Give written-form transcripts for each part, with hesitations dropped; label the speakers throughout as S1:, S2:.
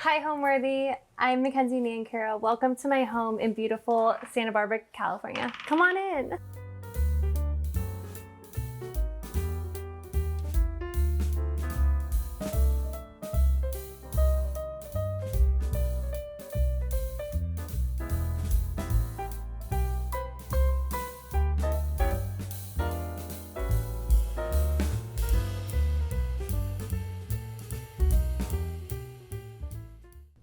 S1: Hi, Homeworthy. I'm Mackenzie Nancarrow. Welcome to my home in beautiful Santa Barbara, California. Come on in.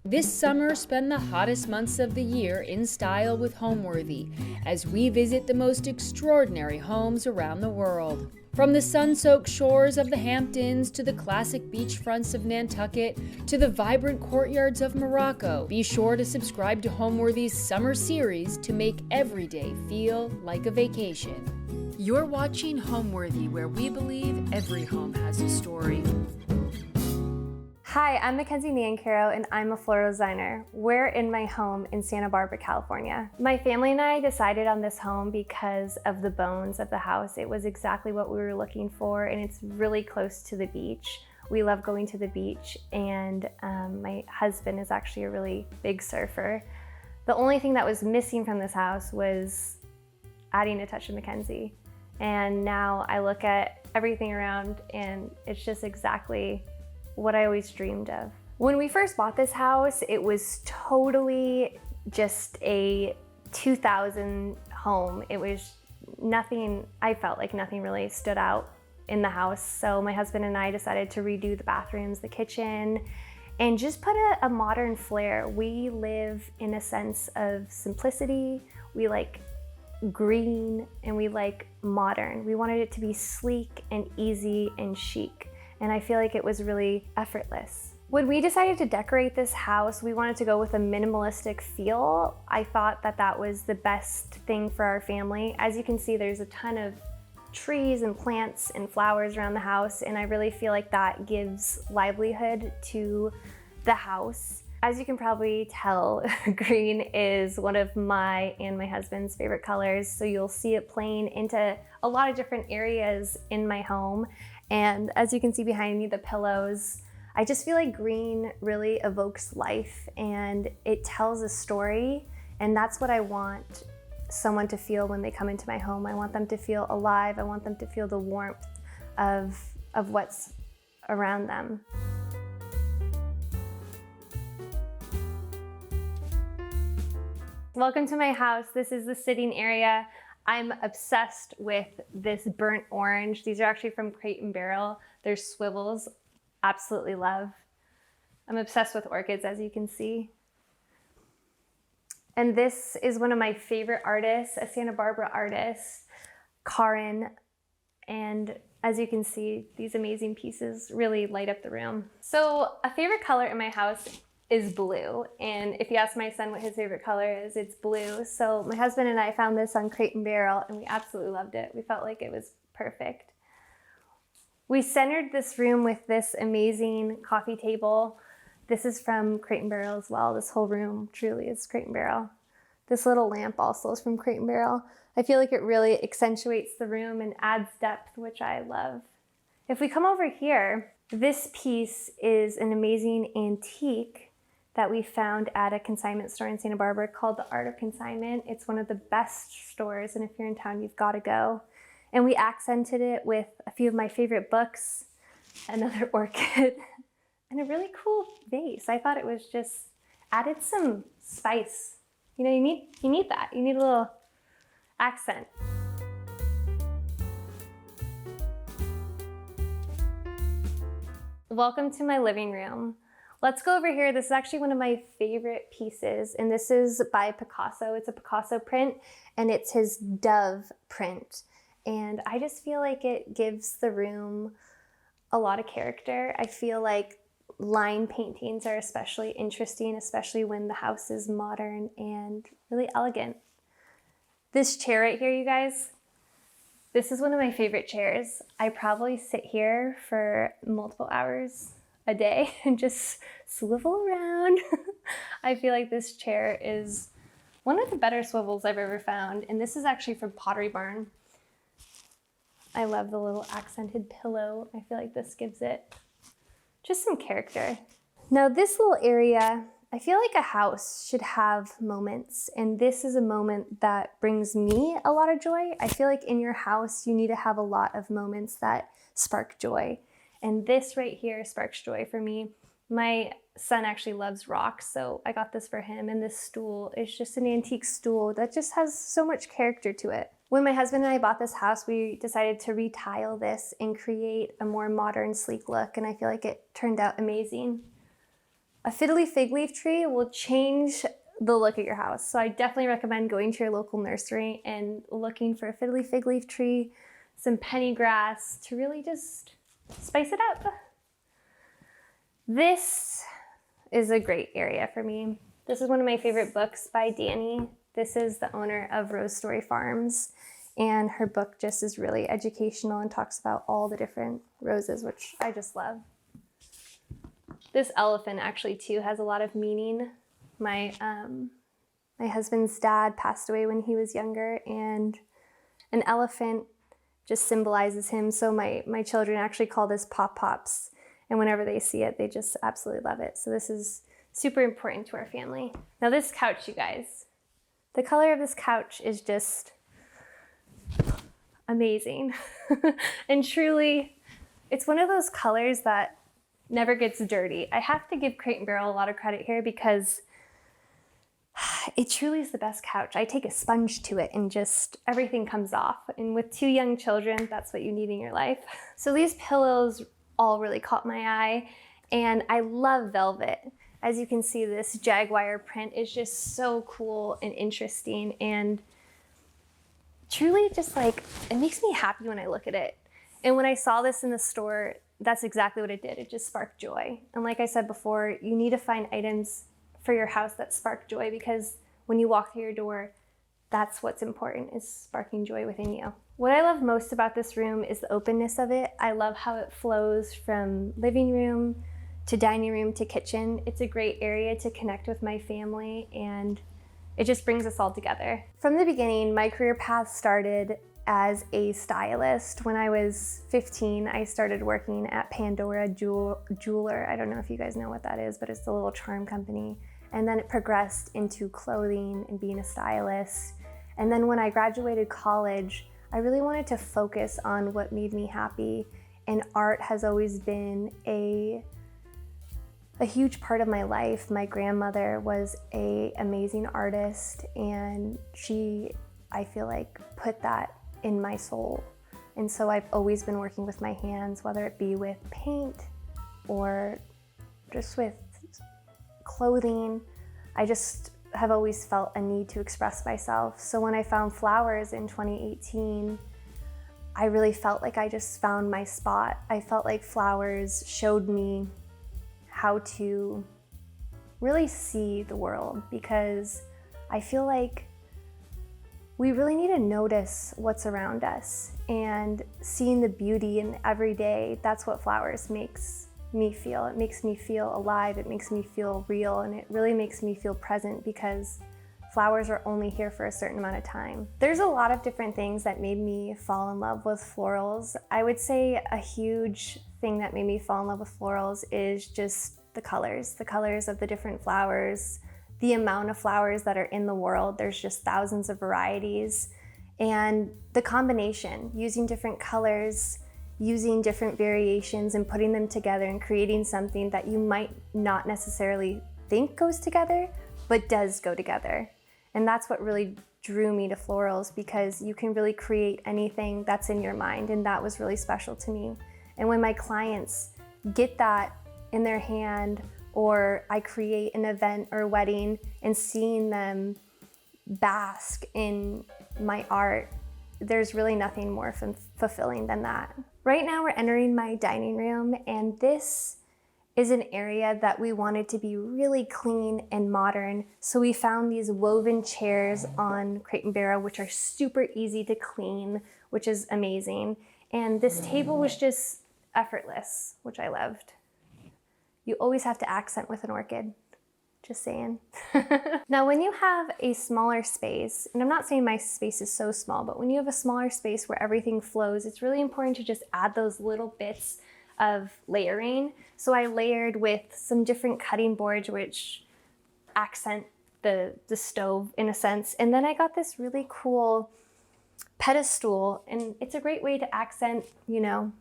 S2: This summer, spend the hottest months of the year in style with Homeworthy as we visit the most extraordinary homes around the world. From the sun-soaked shores of the Hamptons to the classic beachfronts of Nantucket to the vibrant courtyards of Morocco, be sure to subscribe to Homeworthy's summer series to make every day feel like a vacation. You're watching Homeworthy, where we believe every home has a story.
S1: Hi, I'm Mackenzie Nancarrow and I'm a floral designer. We're in my home in Santa Barbara, California. My family and I decided on this home because of the bones of the house. It was exactly what we were looking for, and it's really close to the beach. We love going to the beach, and my husband is actually a really big surfer. The only thing that was missing from this house was adding a touch of Mackenzie. And now I look at everything around and it's just exactly what I always dreamed of. When we first bought this house, it was totally just a 2000 home. It was nothing, I felt like nothing really stood out in the house. So my husband and I decided to redo the bathrooms, the kitchen, and just put a modern flair. We live in a sense of simplicity. We like green and we like modern. We wanted it to be sleek and easy and chic. And I feel like it was really effortless. When we decided to decorate this house, we wanted to go with a minimalistic feel. I thought that that was the best thing for our family. As you can see, there's a ton of trees and plants and flowers around the house, and I really feel like that gives livelihood to the house. As you can probably tell, green is one of my and my husband's favorite colors, so you'll see it playing into a lot of different areas in my home. And as you can see behind me, the pillows, I just feel like green really evokes life and it tells a story. And that's what I want someone to feel when they come into my home. I want them to feel alive. I want them to feel the warmth of what's around them. Welcome to my house. This is the sitting area. I'm obsessed with this burnt orange. These are actually from Crate and Barrel. They're swivels, absolutely love. I'm obsessed with orchids, as you can see. And this is one of my favorite artists, a Santa Barbara artist, Karin. And as you can see, these amazing pieces really light up the room. So a favorite color in my house is blue. And if you ask my son what his favorite color is, it's blue. So my husband and I found this on Crate and Barrel and we absolutely loved it. We felt like it was perfect. We centered this room with this amazing coffee table. This is from Crate and Barrel as well. This whole room truly is Crate and Barrel. This little lamp also is from Crate and Barrel. I feel like it really accentuates the room and adds depth, which I love. If we come over here, this piece is an amazing antique that we found at a consignment store in Santa Barbara called The Art of Consignment. It's one of the best stores, and if you're in town, you've got to go. And we accented it with a few of my favorite books, another orchid, and a really cool vase. I thought it was just added some spice. You know, you need that. You need a little accent. Welcome to my living room. Let's go over here. This is actually one of my favorite pieces, and this is by Picasso. It's a Picasso print, and it's his dove print. And I just feel like it gives the room a lot of character. I feel like line paintings are especially interesting, especially when the house is modern and really elegant. This chair right here, you guys, this is one of my favorite chairs. I probably sit here for multiple hours a day and just swivel around. I feel like this chair is one of the better swivels I've ever found. And this is actually from Pottery Barn. I love the little accented pillow. I feel like this gives it just some character. Now this little area, I feel like a house should have moments, and this is a moment that brings me a lot of joy. I feel like in your house, you need to have a lot of moments that spark joy. And this right here sparks joy for me. My son actually loves rocks, so I got this for him. And this stool is just an antique stool that just has so much character to it. When my husband and I bought this house, we decided to retile this and create a more modern, sleek look. And I feel like it turned out amazing. A fiddly fig leaf tree will change the look of your house. So I definitely recommend going to your local nursery and looking for a fiddly fig leaf tree, some pennygrass to really just spice it up. This is a great area for me. This is one of my favorite books by Dani. This is the owner of Rose Story Farms, and her book just is really educational and talks about all the different roses, which I just love. This elephant actually too has a lot of meaning. My husband's dad passed away when he was younger, and an elephant just symbolizes him. So my children actually call this Pop Pops, and whenever they see it, they just absolutely love it. So this is super important to our family. Now this couch, you guys, the color of this couch is just amazing. And truly, it's one of those colors that never gets dirty. I have to give Crate & Barrel a lot of credit here because it truly is the best couch. I take a sponge to it and just everything comes off. And with 2 young children, that's what you need in your life. So these pillows all really caught my eye, and I love velvet. As you can see, this jaguar print is just so cool and interesting, and truly just like, it makes me happy when I look at it. And when I saw this in the store, that's exactly what it did. It just sparked joy. And like I said before, you need to find items for your house that spark joy, because when you walk through your door, that's what's important, is sparking joy within you. What I love most about this room is the openness of it. I love how it flows from living room to dining room to kitchen. It's a great area to connect with my family, and it just brings us all together. From the beginning, my career path started as a stylist. When I was 15, I started working at Pandora Jeweler. I don't know if you guys know what that is, but it's a little charm company. And then it progressed into clothing and being a stylist. And then when I graduated college, I really wanted to focus on what made me happy. And art has always been a huge part of my life. My grandmother was an amazing artist, and she, I feel like, put that in my soul. And so I've always been working with my hands, whether it be with paint or just with clothing. I just have always felt a need to express myself. So when I found flowers in 2018, I really felt like I just found my spot. I felt like flowers showed me how to really see the world, because I feel like we really need to notice what's around us, and seeing the beauty in every day. That's what flowers makes me feel. It makes me feel alive, it makes me feel real, and it really makes me feel present, because flowers are only here for a certain amount of time. There's a lot of different things that made me fall in love with florals. I would say a huge thing that made me fall in love with florals is just the colors of the different flowers, the amount of flowers that are in the world. There's just thousands of varieties, and the combination, using different colors, using different variations and putting them together and creating something that you might not necessarily think goes together, but does go together. And that's what really drew me to florals, because you can really create anything that's in your mind, and that was really special to me. And when my clients get that in their hand, or I create an event or wedding and seeing them bask in my art, there's really nothing more fulfilling than that. Right now we're entering my dining room, and this is an area that we wanted to be really clean and modern. So we found these woven chairs on Crate & Barrel, which are super easy to clean, which is amazing. And this table was just effortless, which I loved. You always have to accent with an orchid. Just saying. Now, when you have a smaller space, and I'm not saying my space is so small, but when you have a smaller space where everything flows, it's really important to just add those little bits of layering. So I layered with some different cutting boards, which accent the stove in a sense. And then I got this really cool pedestal, and it's a great way to accent, you know,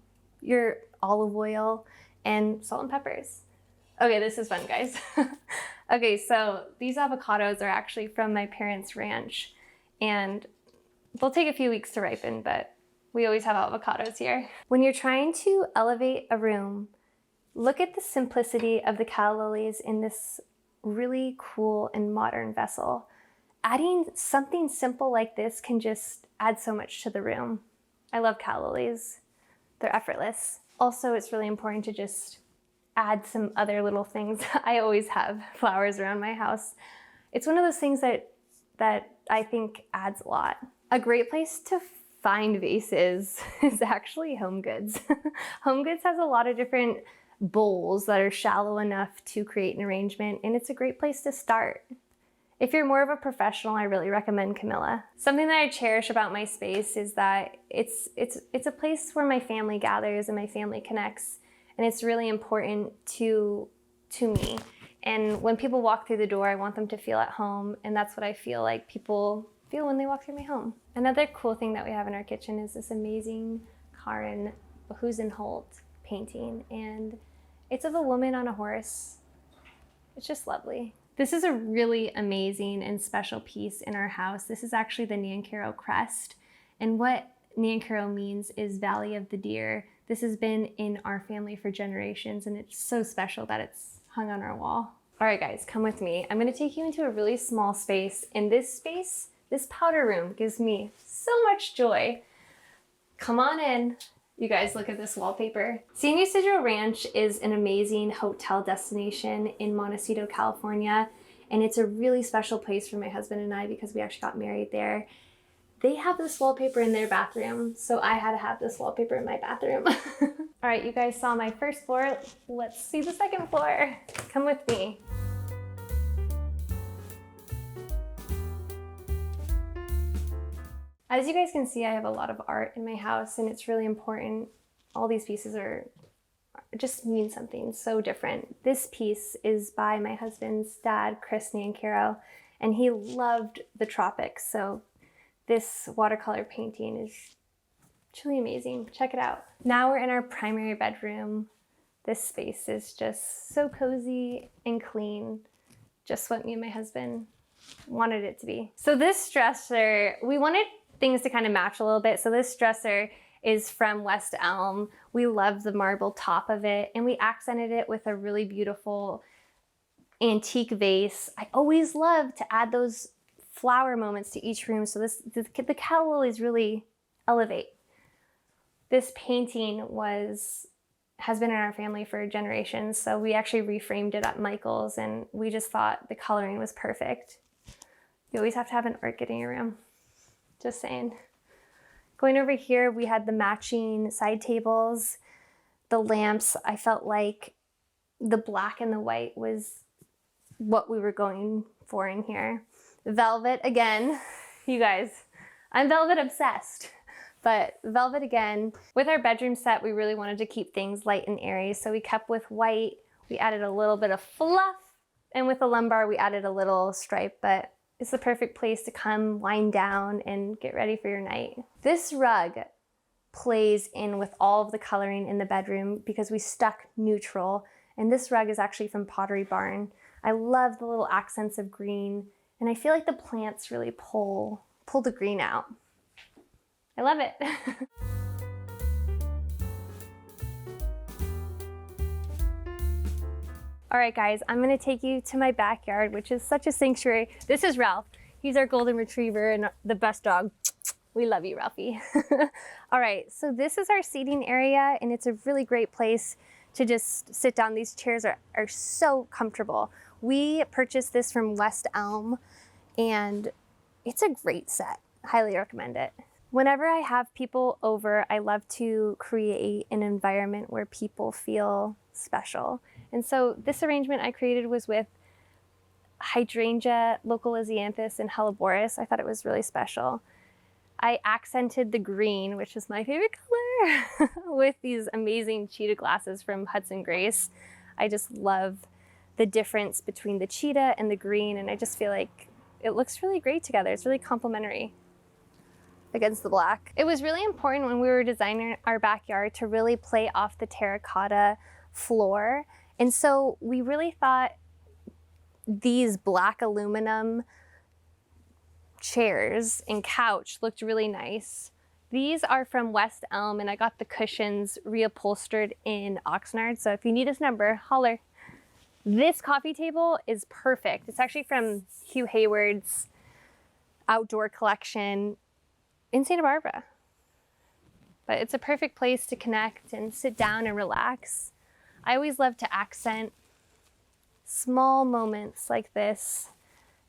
S1: your olive oil and salt and peppers. Okay, this is fun, guys. Okay, so these avocados are actually from my parents' ranch, and they'll take a few weeks to ripen, but we always have avocados here. When you're trying to elevate a room, look at the simplicity of the calla lilies in this really cool and modern vessel. Adding something simple like this can just add so much to the room. I love calla lilies. They're effortless. Also, it's really important to just add some other little things. I always have flowers around my house. It's one of those things that I think adds a lot. A great place to find vases is actually Home Goods. Home Goods has a lot of different bowls that are shallow enough to create an arrangement, and it's a great place to start. If you're more of a professional, I really recommend Camilla. Something that I cherish about my space is that it's a place where my family gathers and my family connects, and it's really important to me. And when people walk through the door, I want them to feel at home, and that's what I feel like people feel when they walk through my home. Another cool thing that we have in our kitchen is this amazing Karin Holt painting, and it's of a woman on a horse. It's just lovely. This is a really amazing and special piece in our house. This is actually the Nancarrow crest, and what Nancarrow means is Valley of the Deer. This has been in our family for generations, and it's so special that it's hung on our wall. All right, guys, come with me. I'm gonna take you into a really small space. In this space, this powder room gives me so much joy. Come on in. You guys, look at this wallpaper. San Ysidro Ranch is an amazing hotel destination in Montecito, California, and it's a really special place for my husband and I because we actually got married there. They have this wallpaper in their bathroom, so I had to have this wallpaper in my bathroom. All right, you guys saw my first floor. Let's see the second floor. Come with me. As you guys can see, I have a lot of art in my house, and it's really important. All these pieces just mean something so different. This piece is by my husband's dad, Chris Nancarrow, and he loved the tropics. So this watercolor painting is truly amazing. Check it out. Now we're in our primary bedroom. This space is just so cozy and clean. Just what me and my husband wanted it to be. So this dresser, we wanted things to kind of match a little bit. So this dresser is from West Elm. We love the marble top of it, and we accented it with a really beautiful antique vase. I always love to add those flower moments to each room, so the calla lilies really elevate. This painting has been in our family for generations, so we actually reframed it at Michael's, and we just thought the coloring was perfect. You always have to have an orchid in your room. Just saying. Going over here, we had the matching side tables, the lamps. I felt like the black and the white was what we were going for in here. Velvet again. You guys, I'm velvet obsessed, but velvet again. With our bedroom set, we really wanted to keep things light and airy, so we kept with white. We added a little bit of fluff, and with the lumbar, we added a little stripe, but it's the perfect place to come wind down and get ready for your night. This rug plays in with all of the coloring in the bedroom because we stuck neutral, and this rug is actually from Pottery Barn. I love the little accents of green, and I feel like the plants really pull the green out. I love it. All right, guys, I'm gonna take you to my backyard, which is such a sanctuary. This is Ralph. He's our golden retriever and the best dog. We love you, Ralphie. All right, so this is our seating area, and it's a really great place to just sit down. These chairs are so comfortable. We purchased this from West Elm, and it's a great set. Highly recommend it. Whenever I have people over, I love to create an environment where people feel special. And so this arrangement I created was with hydrangea, local lisianthus, and helleborus. I thought it was really special. I accented the green, which is my favorite color, with these amazing cheetah glasses from Hudson Grace. I just love the difference between the cheetah and the green, and I just feel like it looks really great together. It's really complementary against the black. It was really important when we were designing our backyard to really play off the terracotta floor. And so we really thought these black aluminum chairs and couch looked really nice. These are from West Elm, and I got the cushions reupholstered in Oxnard. So if you need his number, holler. This coffee table is perfect. It's actually from Hugh Hayward's outdoor collection in Santa Barbara. But it's a perfect place to connect and sit down and relax. I always love to accent small moments like this.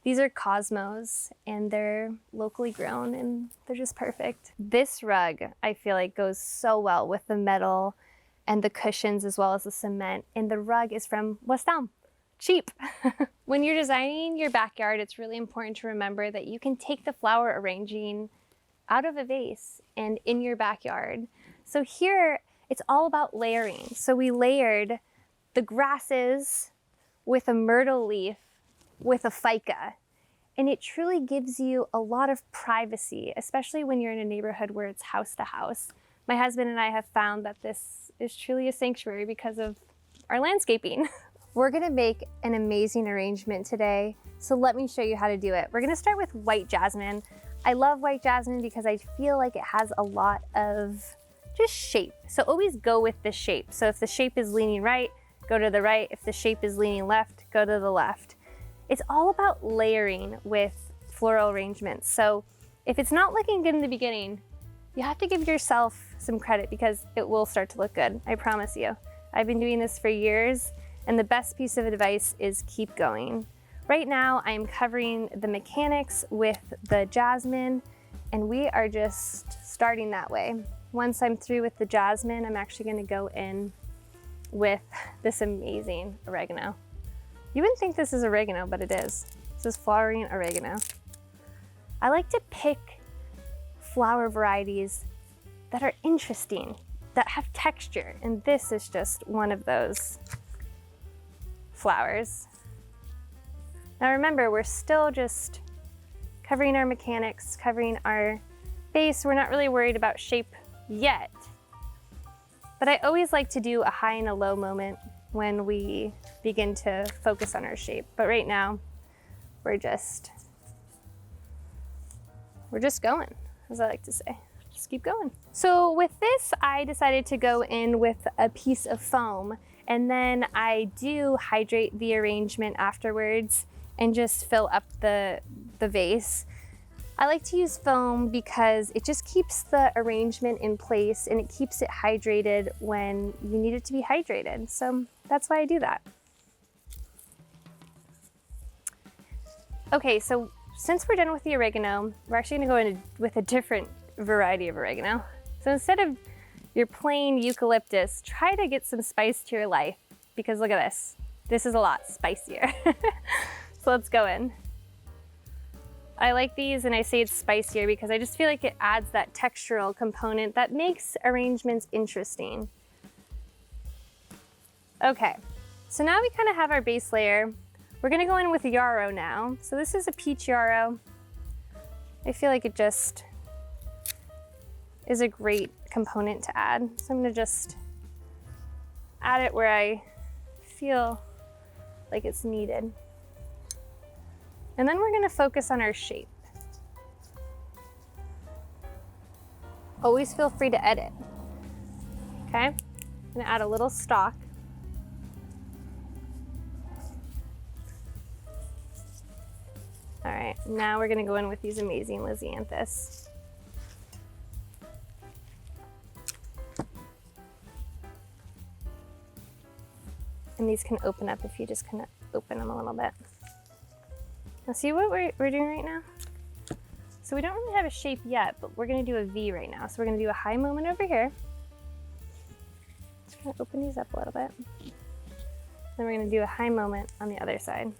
S1: These are Cosmos, and they're locally grown, and they're just perfect. This rug, I feel like, goes so well with the metal and the cushions as well as the cement. And the rug is from West Elm. Cheap. When you're designing your backyard, it's really important to remember that you can take the flower arranging out of a vase and in your backyard. So here, it's all about layering. So we layered the grasses with a myrtle leaf with a ficus. And it truly gives you a lot of privacy, especially when you're in a neighborhood where it's house to house. My husband and I have found that this is truly a sanctuary because of our landscaping. We're gonna make an amazing arrangement today, so let me show you how to do it. We're gonna start with white jasmine. I love white jasmine because I feel like it has a lot of just shape. So always go with the shape. So if the shape is leaning right, go to the right. If the shape is leaning left, go to the left. It's all about layering with floral arrangements. So if it's not looking good in the beginning, you have to give yourself some credit because it will start to look good. I promise you. I've been doing this for years, and the best piece of advice is keep going. Right now, I'm covering the mechanics with the jasmine, and we are just starting that way. Once I'm through with the jasmine, I'm actually gonna go in with this amazing oregano. You wouldn't think this is oregano, but it is. This is flowering oregano. I like to pick flower varieties that are interesting, that have texture, and this is just one of those flowers. Now remember, we're still just covering our mechanics, covering our base. We're not really worried about shape yet. But I always like to do a high and a low moment when we begin to focus on our shape. But right now, we're just going, as I like to say. Just keep going. So with this, I decided to go in with a piece of foam, and then I do hydrate the arrangement afterwards and just fill up the vase. I like to use foam because it just keeps the arrangement in place and it keeps it hydrated when you need it to be hydrated. So that's why I do that. Okay, so since we're done with the oregano, we're actually gonna go in with a different variety of oregano. So instead of your plain eucalyptus, try to get some spice to your life, because look at this. This is a lot spicier. So let's go in. I like these, and I say it's spicier because I just feel like it adds that textural component that makes arrangements interesting. Okay, so now we kind of have our base layer. We're gonna go in with yarrow now. So this is a peach yarrow. I feel like it just is a great component to add. So I'm gonna just add it where I feel like it's needed. And then we're gonna focus on our shape. Always feel free to edit, okay? I'm gonna add a little stalk. All right, now we're gonna go in with these amazing Lysianthus. And these can open up if you just kind of open them a little bit. Now see what we're doing right now? So we don't really have a shape yet, but we're gonna do a V right now. So we're gonna do a high moment over here. Just gonna open these up a little bit. Then we're gonna do a high moment on the other side.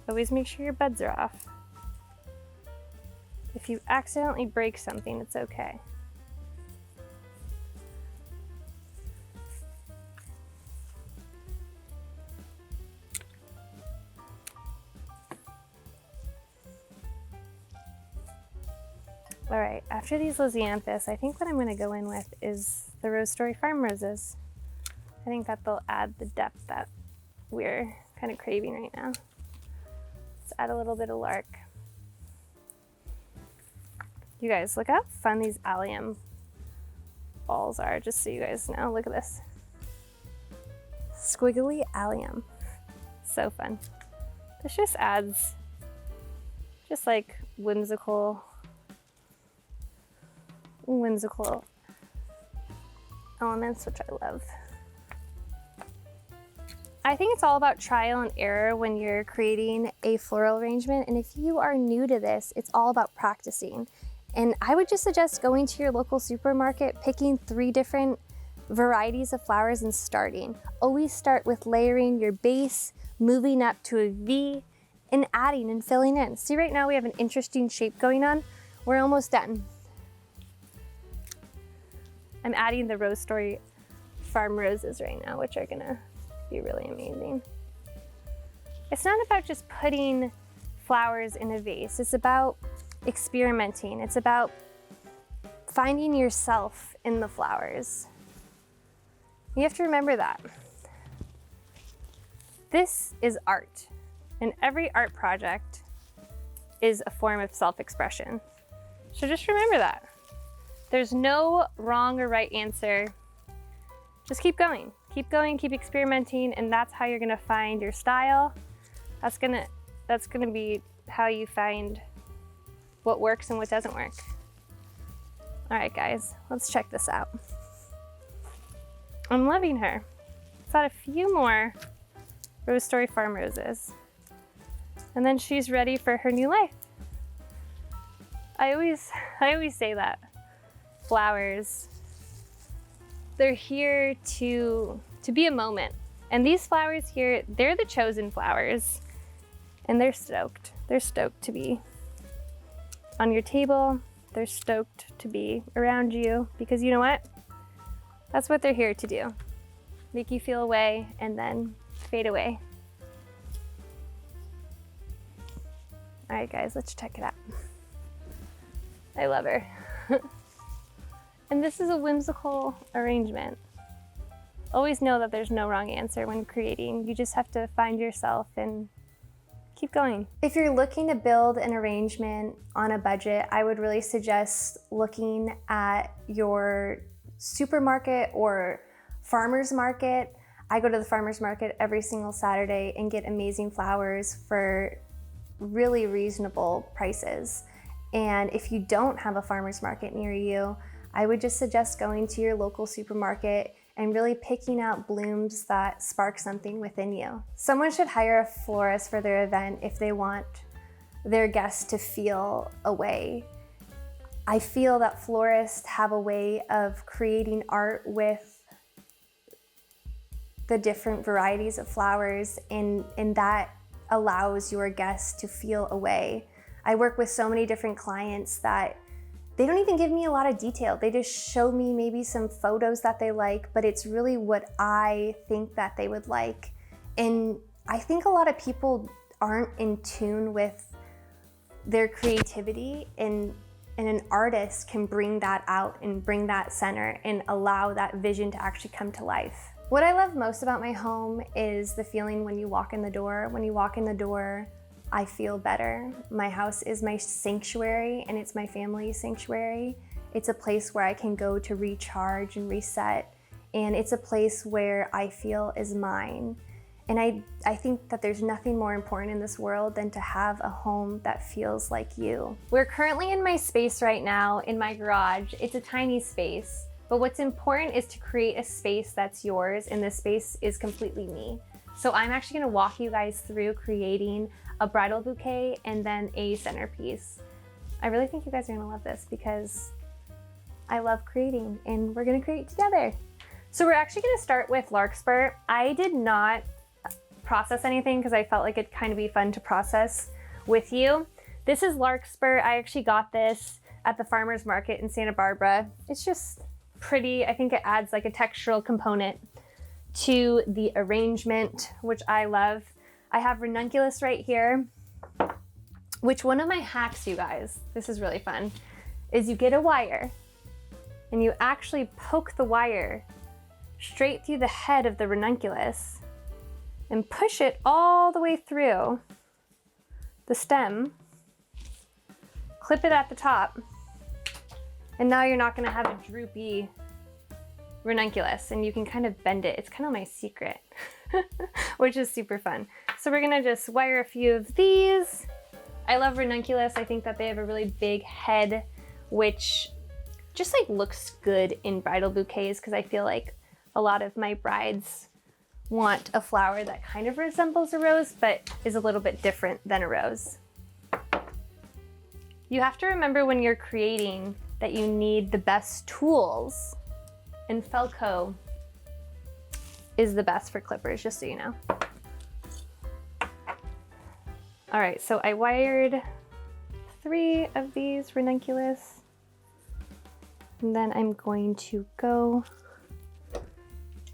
S1: Always make sure your buds are off. If you accidentally break something, it's okay. All right, after these lisianthus, I think what I'm gonna go in with is the Rose Story Farm roses. I think that they'll add the depth that we're kind of craving right now. Let's add a little bit of lark. You guys, look how fun these allium balls are, just so you guys know. Look at this. Squiggly allium. So fun. This just adds just like whimsical elements, which I love. I think it's all about trial and error when you're creating a floral arrangement. And if you are new to this, it's all about practicing. And I would just suggest going to your local supermarket, picking 3 different varieties of flowers and starting. Always start with layering your base, moving up to a V, and adding and filling in. See, right now we have an interesting shape going on. We're almost done. I'm adding the Rose Story Farm roses right now, which are gonna be really amazing. It's not about just putting flowers in a vase. It's about experimenting. It's about finding yourself in the flowers. You have to remember that. This is art, and every art project is a form of self-expression. So just remember that. There's no wrong or right answer. Just keep going, keep experimenting, and that's how you're gonna find your style. That's gonna be how you find what works and what doesn't work. All right, guys, let's check this out. I'm loving her. Let's add a few more Rose Story Farm roses. And then she's ready for her new life. I always say that flowers, they're here to be a moment. And these flowers here, they're the chosen flowers. And they're stoked. They're stoked to be on your table. They're stoked to be around you, because you know what? That's what they're here to do. Make you feel away and then fade away. All right, guys, let's check it out. I love her. And this is a whimsical arrangement. Always know that there's no wrong answer when creating. You just have to find yourself and keep going. If you're looking to build an arrangement on a budget, I would really suggest looking at your supermarket or farmer's market. I go to the farmer's market every single Saturday and get amazing flowers for really reasonable prices. And if you don't have a farmer's market near you, I would just suggest going to your local supermarket and really picking out blooms that spark something within you. Someone should hire a florist for their event if they want their guests to feel a way. I feel that florists have a way of creating art with the different varieties of flowers, and that allows your guests to feel a way. I work with so many different clients that they don't even give me a lot of detail. They just show me maybe some photos that they like, but it's really what I think that they would like. And I think a lot of people aren't in tune with their creativity, and an artist can bring that out and bring that center and allow that vision to actually come to life. What I love most about my home is the feeling when you walk in the door. When you walk in the door, I feel better. My house is my sanctuary, and it's my family's sanctuary. It's a place where I can go to recharge and reset, and it's a place where I feel is mine. And I think that there's nothing more important in this world than to have a home that feels like you. We're currently in my space right now, in my garage. It's a tiny space, but what's important is to create a space that's yours, and this space is completely me. So I'm actually gonna walk you guys through creating a bridal bouquet and then a centerpiece. I really think you guys are gonna love this because I love creating, and we're gonna create together. So we're actually gonna start with larkspur. I did not process anything because I felt like it'd kind of be fun to process with you. This is larkspur. I actually got this at the farmer's market in Santa Barbara. It's just pretty. I think it adds like a textural component to the arrangement, which I love. I have ranunculus right here, which one of my hacks, you guys, this is really fun. is you get a wire and you actually poke the wire straight through the head of the ranunculus and push it all the way through the stem, clip it at the top, and now you're not gonna have a droopy ranunculus, and you can kind of bend it. It's kind of my secret, which is super fun. So we're gonna just wire a few of these. I love ranunculus. I think that they have a really big head, which just like looks good in bridal bouquets, because I feel like a lot of my brides want a flower that kind of resembles a rose, but is a little bit different than a rose. You have to remember when you're creating that you need the best tools, and Felco is the best for clippers, just so you know. All right, so I wired 3 of these ranunculus, and then I'm going to go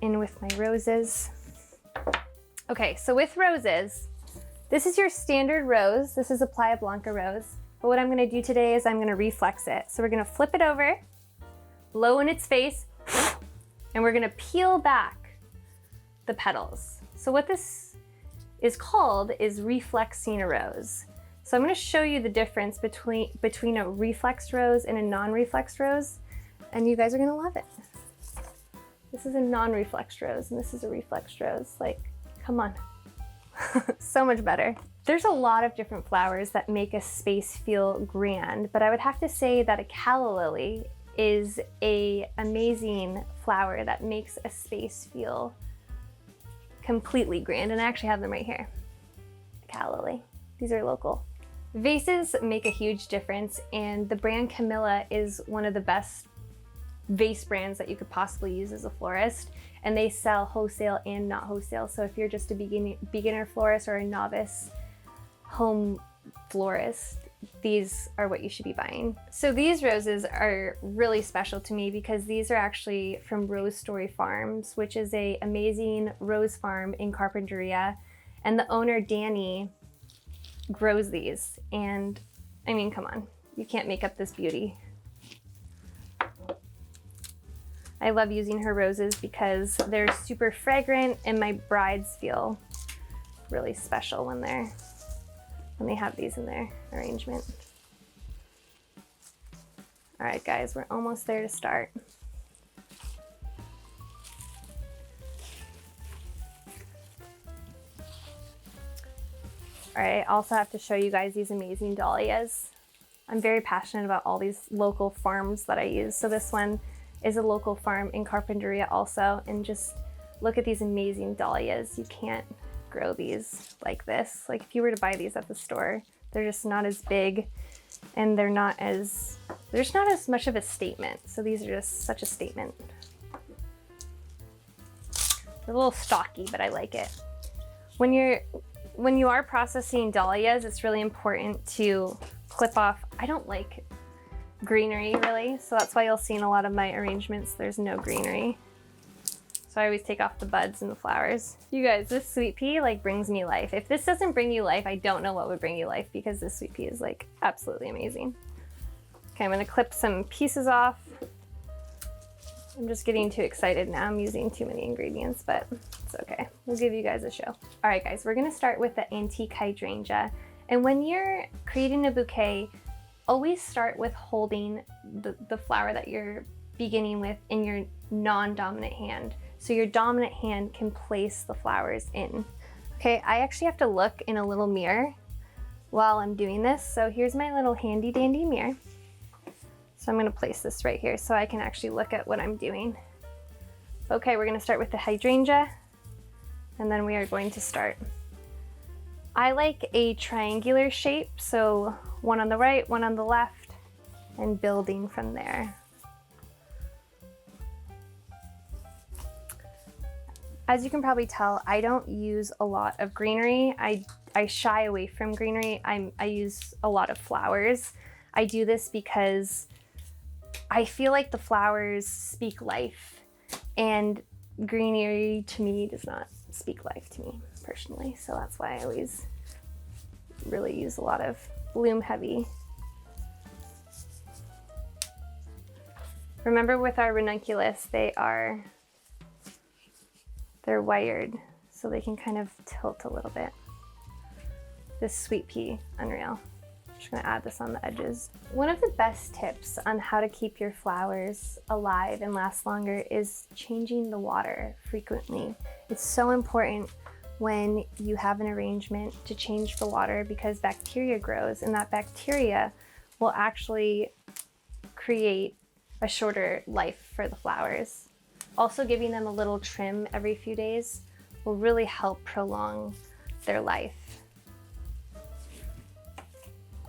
S1: in with my roses. Okay, so with roses, this is your standard rose. This is a Playa Blanca rose. But what I'm gonna do today is I'm gonna reflex it. So we're gonna flip it over, blow in its face, and we're gonna peel back the petals. So what this is called is reflexing a rose. So I'm gonna show you the difference between a reflexed rose and a non-reflexed rose, and you guys are gonna love it. This is a non-reflexed rose, and this is a reflexed rose. Like, come on. So much better. There's a lot of different flowers that make a space feel grand, but I would have to say that a calla lily is an amazing flower that makes a space feel completely grand, and I actually have them right here. Calla lily. These are local. Vases make a huge difference, and the brand Camilla is one of the best vase brands that you could possibly use as a florist, and they sell wholesale and not wholesale. So if you're just a beginner florist or a novice home florist, these are what you should be buying. So these roses are really special to me because these are actually from Rose Story Farms, which is an amazing rose farm in Carpinteria, and the owner Danny grows these, and I mean, come on, you can't make up this beauty. I love using her roses because they're super fragrant, and my brides feel really special when they have these in their arrangement. All right, guys, we're almost there to start. All right, I also have to show you guys these amazing dahlias. I'm very passionate about all these local farms that I use. So this one is a local farm in Carpinteria also, and just look at these amazing dahlias. You can't grow these like this. Like if you were to buy these at the store, they're just not as big, and there's not as much of a statement. So these are just such a statement. They're a little stocky, but I like it. When you are processing dahlias, it's really important to clip off. I don't like greenery really, so that's why you'll see in a lot of my arrangements there's no greenery. So I always take off the buds and the flowers. You guys, this sweet pea like brings me life. If this doesn't bring you life, I don't know what would bring you life, because this sweet pea is like absolutely amazing. Okay, I'm gonna clip some pieces off. I'm just getting too excited now. I'm using too many ingredients, but it's okay. We'll give you guys a show. All right, guys, we're gonna start with the antique hydrangea. And when you're creating a bouquet, always start with holding the flower that you're beginning with in your non-dominant hand, so your dominant hand can place the flowers in. Okay, I actually have to look in a little mirror while I'm doing this. So here's my little handy dandy mirror. So I'm gonna place this right here so I can actually look at what I'm doing. Okay, we're gonna start with the hydrangea, and then we are going to start. I like a triangular shape, so one on the right, one on the left, and building from there. As you can probably tell, I don't use a lot of greenery. I shy away from greenery. I use a lot of flowers. I do this because I feel like the flowers speak life, and greenery to me does not speak life to me personally. So that's why I always really use a lot of bloom heavy. Remember with our ranunculus, they're wired so they can kind of tilt a little bit. This sweet pea, unreal. I'm just gonna add this on the edges. One of the best tips on how to keep your flowers alive and last longer is changing the water frequently. It's so important when you have an arrangement to change the water because bacteria grows, and that bacteria will actually create a shorter life for the flowers. Also, giving them a little trim every few days will really help prolong their life.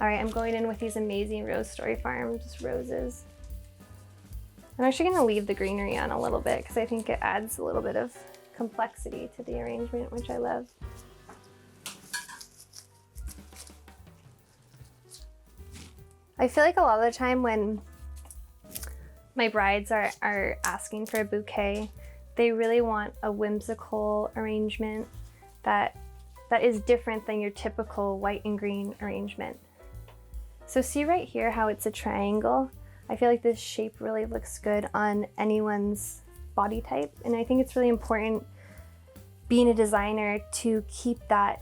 S1: All right, I'm going in with these amazing Rose Story Farms roses. I'm actually gonna leave the greenery on a little bit because I think it adds a little bit of complexity to the arrangement, which I love. I feel like a lot of the time when my brides are asking for a bouquet, they really want a whimsical arrangement that is different than your typical white and green arrangement. So see right here how it's a triangle? I feel like this shape really looks good on anyone's body type, and I think it's really important being a designer to keep that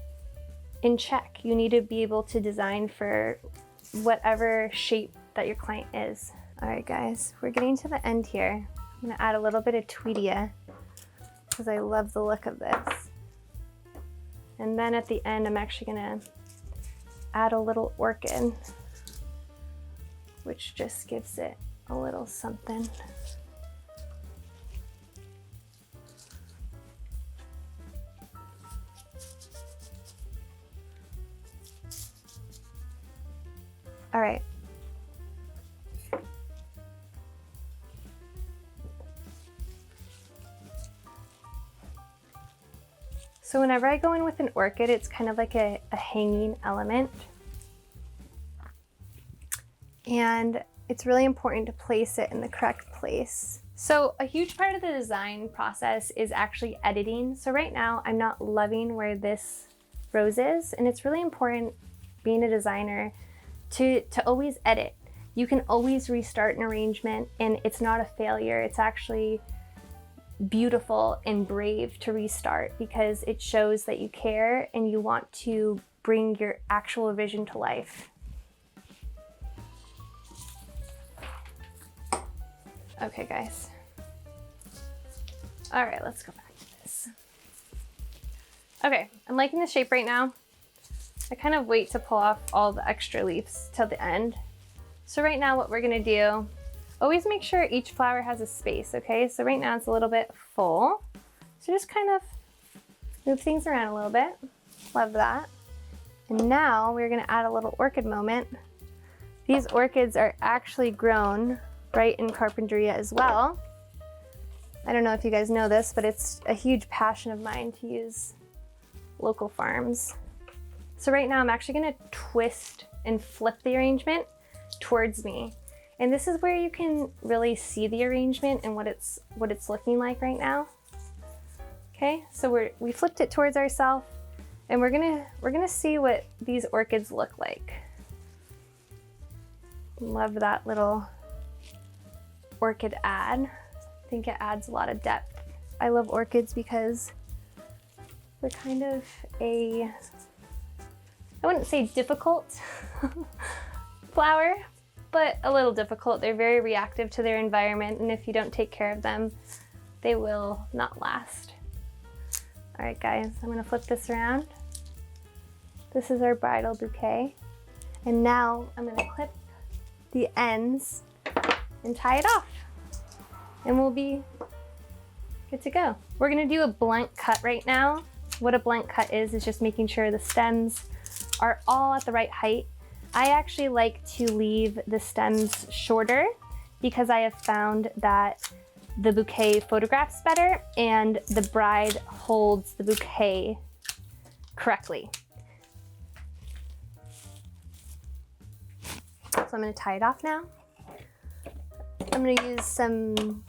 S1: in check. You need to be able to design for whatever shape that your client is. All right guys, we're getting to the end here. I'm gonna add a little bit of Tweedia because I love the look of this. And then at the end, I'm actually gonna add a little orchid, which just gives it a little something. All right. So whenever I go in with an orchid, it's kind of like a hanging element. And it's really important to place it in the correct place. So a huge part of the design process is actually editing. So right now I'm not loving where this rose is, and it's really important being a designer to always edit. You can always restart an arrangement and it's not a failure. It's actually beautiful and brave to restart because it shows that you care and you want to bring your actual vision to life. Okay guys. All right, let's go back to this. Okay, I'm liking the shape right now. I kind of wait to pull off all the extra leaves till the end. So right now what we're gonna do, always make sure each flower has a space, okay? So right now it's a little bit full. So just kind of move things around a little bit. Love that. And now we're gonna add a little orchid moment. These orchids are actually grown right in Carpinteria as well. I don't know if you guys know this, but it's a huge passion of mine to use local farms. So right now I'm actually gonna twist and flip the arrangement towards me. And this is where you can really see the arrangement and what it's looking like right now. Okay, so we flipped it towards ourselves, and we're gonna see what these orchids look like. Love that little orchid add. I think it adds a lot of depth. I love orchids because they're kind of I wouldn't say difficult flower, but a little difficult. They're very reactive to their environment, and if you don't take care of them, they will not last. All right guys, I'm gonna flip this around. This is our bridal bouquet. And now I'm gonna clip the ends and tie it off. And we'll be good to go. We're gonna do a blunt cut right now. What a blunt cut is just making sure the stems are all at the right height. I actually like to leave the stems shorter because I have found that the bouquet photographs better and the bride holds the bouquet correctly. So I'm gonna tie it off now. I'm gonna use some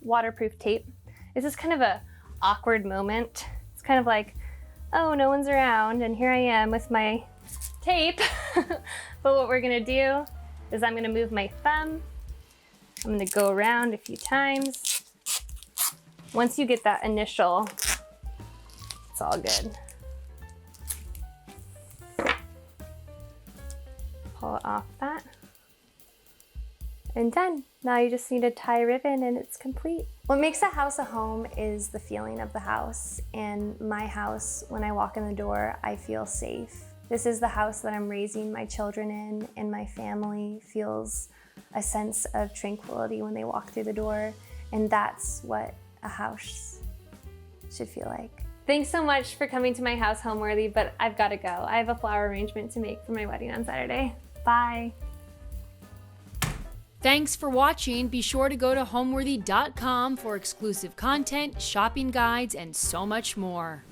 S1: waterproof tape. This is kind of a awkward moment. It's kind of like, oh, no one's around, and here I am with my tape. But what we're gonna do is I'm gonna move my thumb. I'm gonna go around a few times. Once you get that initial, it's all good. Pull it off that. And done. Now you just need to tie a ribbon and it's complete. What makes a house a home is the feeling of the house. And my house, when I walk in the door, I feel safe. This is the house that I'm raising my children in, and my family feels a sense of tranquility when they walk through the door. And that's what a house should feel like. Thanks so much for coming to my house, Homeworthy, but I've got to go. I have a flower arrangement to make for my wedding on Saturday. Bye.
S2: Thanks for watching. Be sure to go to homeworthy.com for exclusive content, shopping guides, and so much more.